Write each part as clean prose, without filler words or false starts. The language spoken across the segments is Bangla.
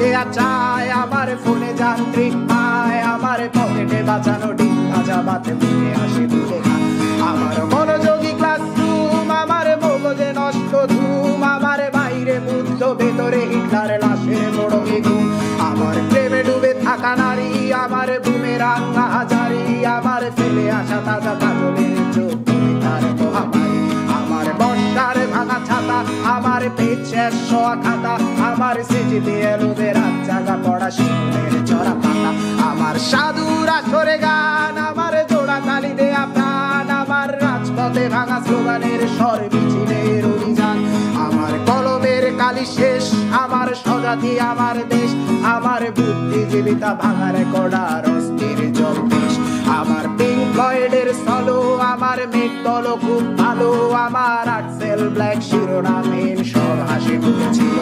দেয়া চায়, আমার ফোনে যান্ত্রিক পায়, আমার পকেটে বাঁচানো ডিম ভাজা ভাত মুখে হাসি তুলে খায়। আমার মনোযোগী ক্লাসরুম, আমার মগজে নষ্ট ধুম, আমার বাইরে বুদ্ধ ভেতরে হিটলার লাশের মোড়কে ঘুম। আমার প্রেমে ডুবে থাকা নারী, আমার বুমেরাং হাজারি, আমার ফেলে আসা তাজা কাজলের চোখ তার মহামারী। আমার বর্ষার ভাঙা ছাতা, আমার পেট শেষ শোয়া খাতা, আমার স্মৃতিতে এলোবে রাত জাগা পড়া শিশুদের চড়া পাতা। আমার সাধুর আসরে গান, আমার জোড়া তালি দেয়া প্রাণ, আমার রাজপথে ভাঙা স্লোগানের স্বর মিছিলের অভিযান। আমার কলমের কালি শেষ, আমার স্বজাতি আমার দেশ, আমার বুদ্ধিজীবিতা ভাঙার কড়ার অস্থির জলদেশ। আমার পিঙ্ক ফ্লয়েডের সলো, আমার মেঘ দল খুব ভালো, আমার আর্টসেল ব্ল্যাক শিরোনামহীন সব হাসি ফুটেছিল।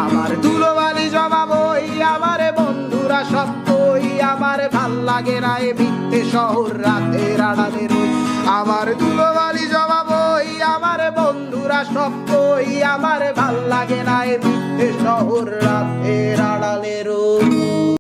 আমার ধুলোবালি জমা বই, আমার বন্ধুরা সব কই, আমার ভাল লাগে না এ মিথ্যে শহর রাতের আড়ালে রই। আমার ধুলোবালি জমা বই, আমার বন্ধুরা সব কই, আমার ভাল লাগে না এ মিথ্যে শহর রাতের আড়ালে রই।